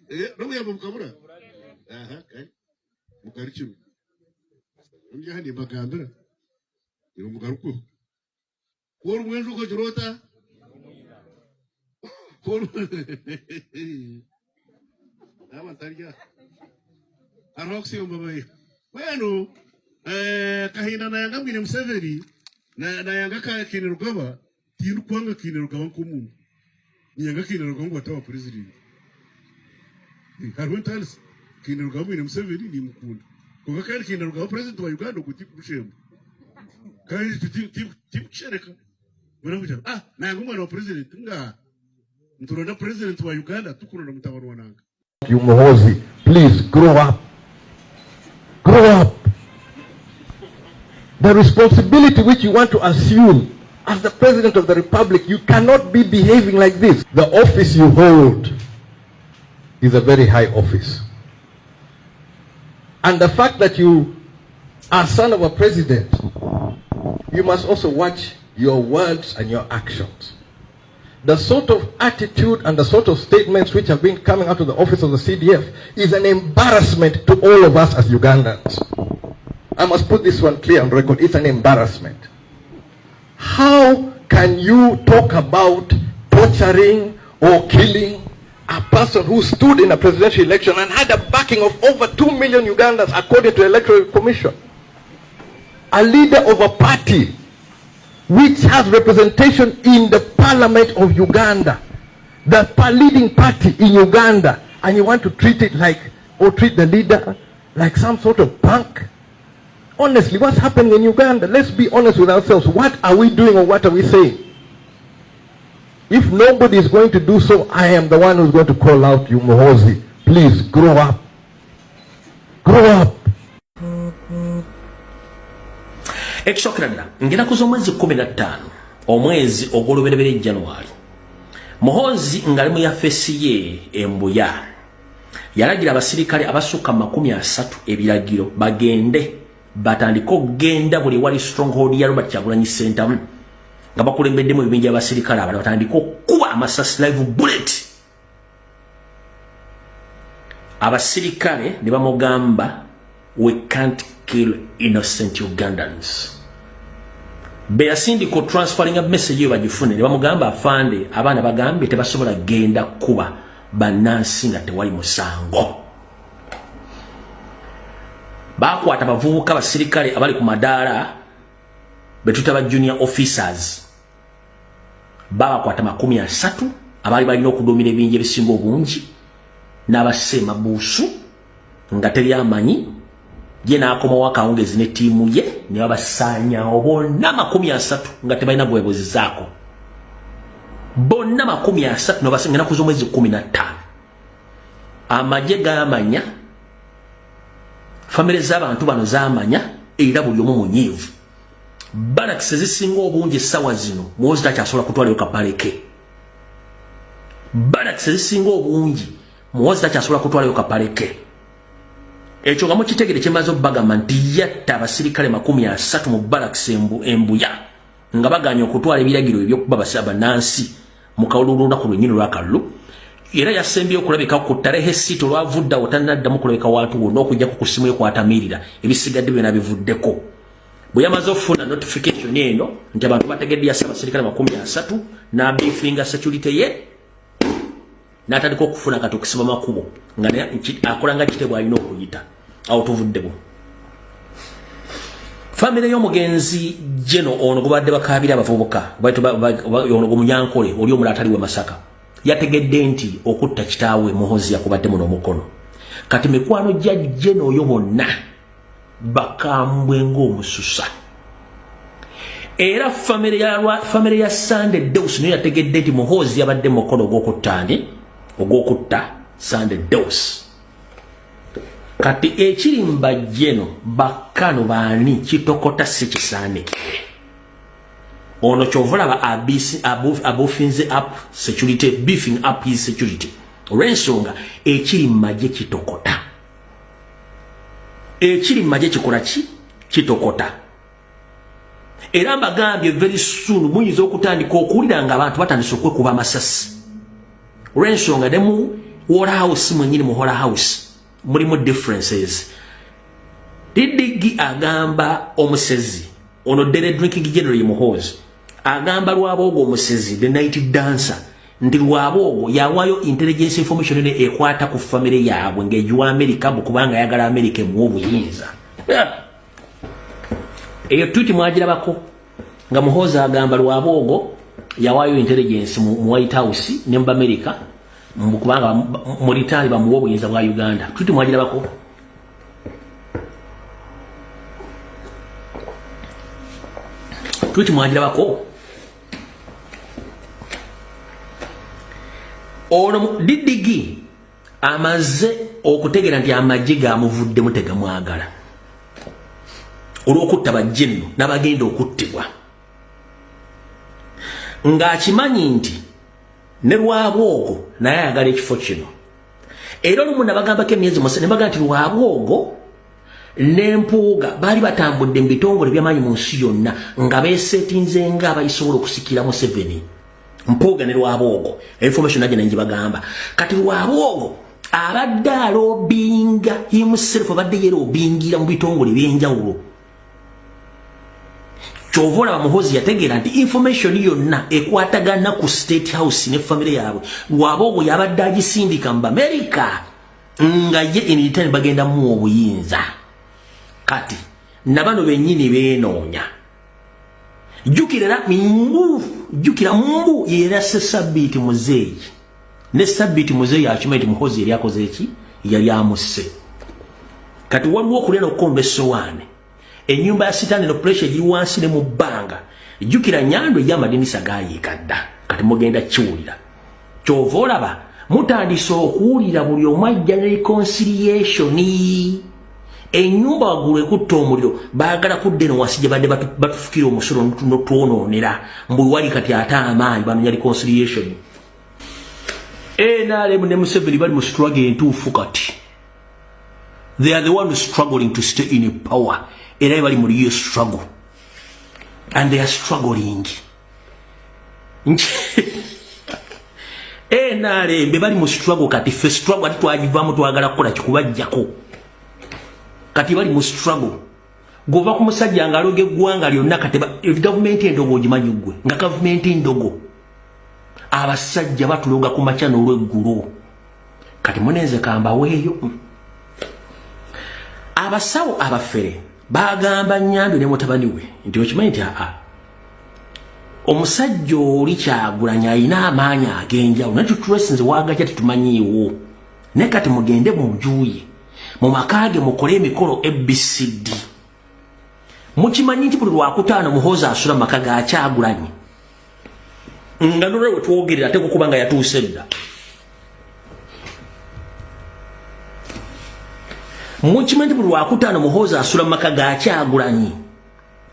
No we have Mukabura. Okay. Mukarichu. You had him Bagandra. You Mukaruku. Poor Wendu Jorota. Poor Amataria. Aroxium Baby. Bueno, Kahina Nanga Minim Severi. Nayanga Kinurgava. Tirukwanga Kinurgavan Kumu. Yanga Kinurgava Tower President. Harwentals Kinurgava in Severi Nimkun. Kokaka Kinurgava President of Uganda with Tipushem. Kind to Tip Shereka. Naguma President. Nturona President of Uganda took on Tawarwanang. You Muhoozi, please grow up. Grow up. The responsibility which you want to assume as the President of the Republic, you cannot be behaving like this. The office you hold is a very high office. And the fact that you are son of a president, you must also watch your words and your actions. The sort of attitude and the sort of statements which have been coming out of the office of the CDF is an embarrassment to all of us as Ugandans. I must put this one clear on record. It's an embarrassment. How can you talk about torturing or killing a person who stood in a presidential election and had a backing of over 2 million Ugandans according to the Electoral Commission? A leader of a party which has representation in the Parliament of Uganda, the leading party in Uganda, and you want to treat it like, or treat the leader like some sort of punk? Honestly, what's happening in Uganda? Let's be honest with ourselves. What are we doing or what are we saying? If nobody is going to do so, I am the one who's going to call out you, Muhoozi. Please grow up. Grow up. Ekishokerana ngina kuzo mwezi 15 omwezi ogw'olubereberye January. Muhoozi ngali mu yafesi ye embuya yalagira abasirikale abasukka 30 ebiragiro bagende batandiko genda buli wali stronghold ya Robert Kyagulanyi Center nga bakulembeddemu ebibinja abasirikale abali batandiko kuba amasasi live bullet. Abasirikale ne bamugamba we can't kill innocent Ugandans. Beyasindiko transferring a message yo bagifune ne bamugamba afande abaana bagambe tebasobola genda kuba banansi nga tewali musango. Bakwata bavubuka basirikale abali ku madaala betutaba junior officers babakwata 30 abali balina okudomira ebinje ebisinga obungi n'abasema buusu nga teri amanyi ye n'akoma wakawungezi ne tiimu ye ne babasaanyawo bonna 30 nga tebalina bwebuzizaako bonna 30 nobasinga naku z'omwezi 15 amagye gaamanya famire z'abantu bano zaamanya era buli omu munyiivu. Barracks ezisinga obungi essaawa zino Muhoozi takyasobola kutwalayo kapaleke. Barracks ezisinga obungi Muhoozi takyasobola kutwalayo kapaleke. Ekyo nga mukitegere kyemaze okubagamba nti yatta abasirikale 30 mu barracks embuya nga baganya okutwala ebiragiro ebyokuba bannansi mu kawululu olunaku lwennyini lwakalulu. Era yasembye okulabika ku ttarehe sito lwavudda otanaddamu kulabika wantu wonna okujja ku kusimu ekwatamirira ebisigadde byonna bivuddeko. Bwe yamaze okufuna notification eno nti abantu bategedde yassa abasirikale 30 n'abifinga security ye n'atandika okufuna kati okusima makubo nga akola nga kitebwa alina okuyita awo tuvuddeko. Famire y'omugenzi Jeno ono gubadde bakaabira abavubuka ono Munyankole oli omulaatali we Masaka yategedde nti okutta kitaawe Muhoozi yakubadde muno omukono. Kati mikwano gya Jeno oyo bonna bakambwe ng'omususa. Era famire ya Sunday Dose niyo yategedde nti Muhoozi yabadde mukono ogw'okutta Sunday Dose. Kati ekirimba Jeno bakano baani kitokota si kisaanike. Ono kyovulaba abufinze up security, beefing up his security. Olw'ensonga ekirimba gye kitokota. Ekirimba gye kikola kitokota. Era mbagambye very soon muyinza okutandika okuwulira nga abantu batandise okwekuba amasasi. Olw'ensonga ne mu Water House mwenyini mu Water House mulimu differences. Didigi agamba omusezi ono dere drinking general Muhoozi agamba Lwabogo omusezi the night dancer ndi Lwabogo yawayo intelligence information ne ekwata ku family yaabwe ngejuwa America bukubanga yagala America mu obuyinza. Eyo tweet mwagira bako nga Muhoozi agamba Lwabogo yawayo intelligence mu White House ne mu America mbukubanga muri taliba mu obuyinza bwa Uganda. Tweet mwagira bako Tweet mwagira bako ono Didigi amaze okutegera nti amajiga amuvudde mutega mwagala olwokutta bajjenno n'abagenda okuttibwa ng'akimanyi nti ne Lwabogo naye ayagala ekifo kino era olumu nabagambako emyezi musa ne bagamba nti Lwabogo n'Empuuga baali batambudde mu bitongole by'amaanyi mu nsi yonna nga beesetinze nga abayisobola okusikira Museveni. Mpuuga ne Lwabogo information agenda njibagamba kati Lwabogo abadde alobinga himself abadde yerobingira mu bitongole by'enjawulo. Chovola Muhoozi yategeera nti information yonna ekwatagana ku State House ne family yaabwe Lwabogo yabadde agisindika mu America nga ye anytime bagenda mu obuyinza. Kati nabano bennyini beenoonya jukira mbu yera Sabiti Muzeeyi ne Sabiti Muzeeyi akimanyi Muhoozi yali akoze eki yali amusse. Kati waliwo okulena okukomba essowaani enyumba ya sitaani no pressure giri wansi ne mu bbanga jukira Nyando y'amadinisa gaayikadda kati mugenda kiwulira kyova olaba mutandise okuwulira buli omu ajja ne reconciliation. Enyumba waggulu ekutta omuliro baagala kudda eno wansi gye badde batufukira omusolo notwonoonera mbu wali kati ate amaanyi banoonya reconciliation. NRM ne Museveni bali mu struggle entuufu kati. They are the ones struggling to stay in power. Era bali mu real struggle. And they are struggling. NRM bali mu struggle kati fe struggle ati twagivamu twagala kukola kikubajjako. Kati bali mu struggle. Gova ku musajja nga aloge eggwanga lyonna kati government endogo ogimanyi gwe nga government endogo. Abasajja batulonga ku makya n'olweggulo. Kati munenze kamba weeyo. Abasawo abafere bagamba Nyando ne mutabani we nti okimanyi nti omusajja oli Kyagulanyi alina amaanyi ag'enjawulo naye tutulwesinze waagajja tetumanyiiwo naye kati mugende mu njuye mu makaage mukole emikolo ABCD. Mukimanyi nti buli Lwakutaano Muhoozi asula mu maka ga Kyagulanyi nga nolwe we twogerera ate kukuba nga yatuuse dda. Mukimanyi nti buli Lwakutaano Muhoozi asula mu maka ga Kyagulanyi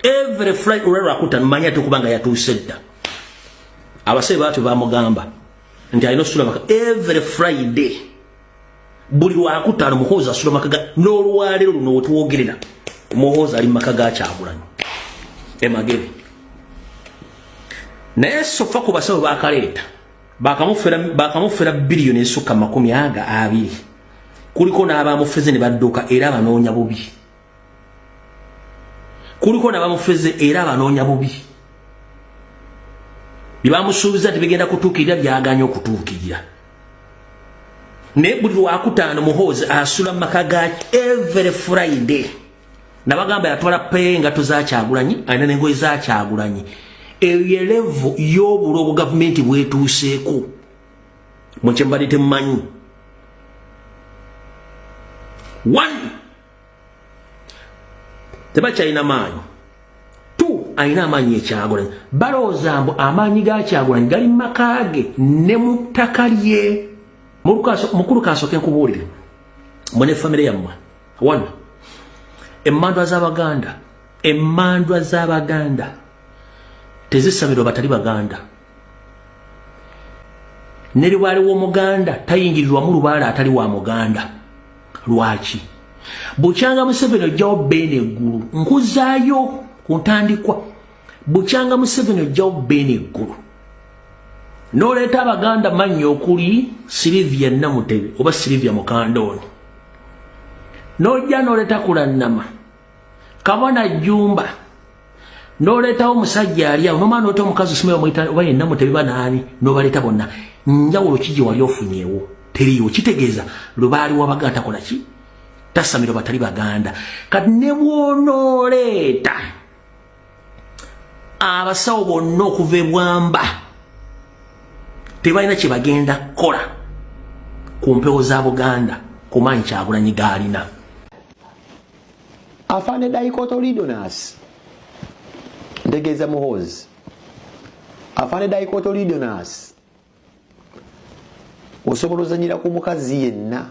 every Friday olwa Lwakutaano manyi ate kuba nga yatuuse dda. Abasebe batyo bamugamba nti alina osula maka every Friday buli Lwakutaano Muhoozi asula mu maka ga n'olwaleero luno we twogerera Muhoozi ali mu maka ga Kyagulanyi emagere. Naye sofa ku basawo bakaleeta bakamufera biliyoni esukka 20. Kuliko n'abamufeze ne badduka era abanoonya bubi. Kuliko n'abamufeze era abanoonya bubi. Byebamusuubiza nti bigenda kutuukirira byaganya okutuukirira. Naye buli Lwakutaano Muhoozi asula mu maka ga every Friday. Nabagamba yatwala engato za Kyagulanyi alina n'engoye za Kyagulanyi. Eyo level y'obulogo gavumenti bwetuuseeko mukye mbadde temumanyi. 1 tebakyalina maanyi. 2 alina amaanyi Kyagulanyi. Balowooza mbu amaanyi ga Kyagulanyi gali mu maka ge ne mu ttaka lye. Mukulu kansooke nkubuulire mune famire yammwe. 1 emmandwa z'Abaganda tezisamirwa batali Baganda. Neri waliwo Omuganda tayingirirwamu lubaala atali wa Muganda. Lwaki? Bukyanga Museveni ojjawo Beene eggulu. Nkuzaayo ku ntandikwa. Bukyanga Museveni ojjawo Beene eggulu. N'oleeta Abaganda mannya okuli Sylvia Namutebe oba Sylvia Mukandooni. N'ojja n'oleeta Kulannama, Kabona Jumba, n'oleetawo omusajja ali awo, n'omwana n'oleeta omukazi Osimaya omuyita oba ye Namutebe banaani, n'obaleeta bonna. Njawulo ki gye wali ofunyeewo? Teriyo. Kitegeeza Lubaali w'Abaganda takola ki? Tasamira batali Baganda. Kati ne bw'onooleeta abasawo bonna okuva e Bwamba tebalina kye bagenda kukola ku mpewo za Buganda kumanyi Kyagulanyi gaalina. Afande Daikotoridonas ntegeeza Muhoozi. Afande Daikotoridonas osobola ozanyira ku mukazi yenna,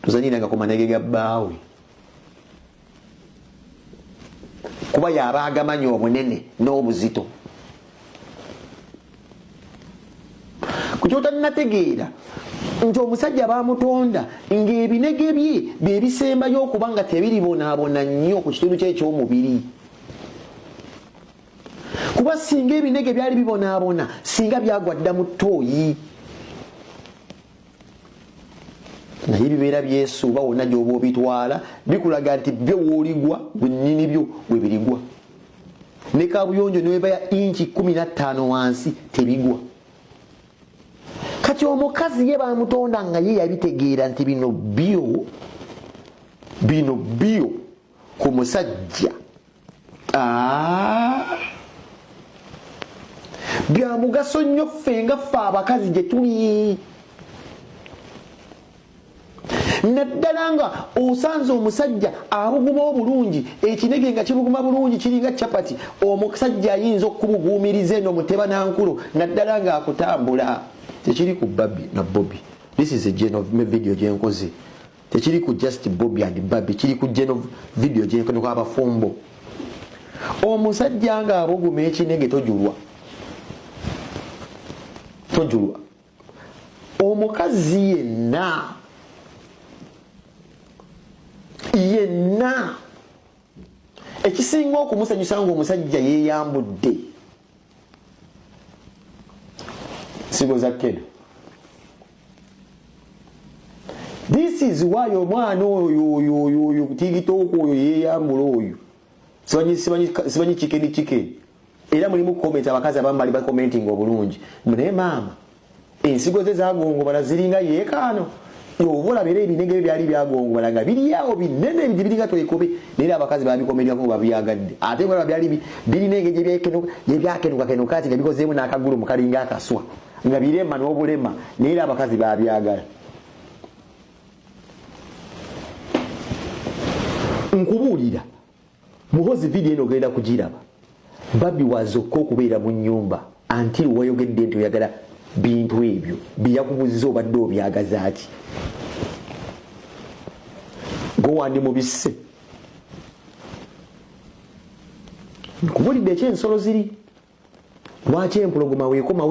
tozanyiranga ku manege ga bbaawe kuba yaba agamanyi obunene n'obuzito. Kutotanategeera nti omusajja bamutonda ng'ebinege bye bye bisembayo okuba nga tebiribonaabona nnyo ku kitundu kye eky'omubiri. Kuba singa ebinege byali bibonaabona, singa byagwa dda mu ttooyi. Naye bibeera byesuuba wonna gy'oba obitwala bikulaga nti byo w'oligwa bwennyini byo bwe birigwa. Ne kaabuyonjo ne webaya inchi 15 wansi tebigwa. Kati omukazi ye bamutonda nga ye yabitegeera nti bino bio ku musajja bya mugaso nnyo ffe nga ffe abakazi gye tuli. Naddala nga osanze omusajja abuguma obulungi, ekinege nga kibuguma bulungi kiringa chapati, omusajja ayinza okubuguumiriza eno Muteba Nankulo naddala nga akutambula. Tekiri ku Bobby na Bobby. This is a gen of video gyenkoze. Tekiri ku just Bobby and Bobby, kiri ku gen of video gyenkoze kwa abafumbo. Omusajja nga abuguma ekinege tojulwa. Omukazi yenna ekisinga okumusanyusa nga omusajja yeeyambudde sigo za kedo. This is why omwana oyo TikTok oyo yeeyambula oyo simanyi chikeni era mulimu comment abakazi abamu bali bakomenting obulungi naye maama ensigo ze zagongobala ziringa yeekaano yobola bere ebinenge byali byagongobala nga biri awo binene biringa twekobe naye abakazi babikomerako babyagadde ate nga byali birinenge gye byakenuka kati nga bikozeemu n'akagulu mu kalinga akaswa nga birema n'obulema naye abakazi babyagala. Nkubuulira Muhoozi video eno ogenda kugiraba Bobby wazokka okubeera mu nnyumba until wayogedde nti oyagala bintu ebyo byakubuziza obadde obyagaza ati gowandi mubisse. Nkubulidde ekyensolo ziri lwaki empologoma weekoma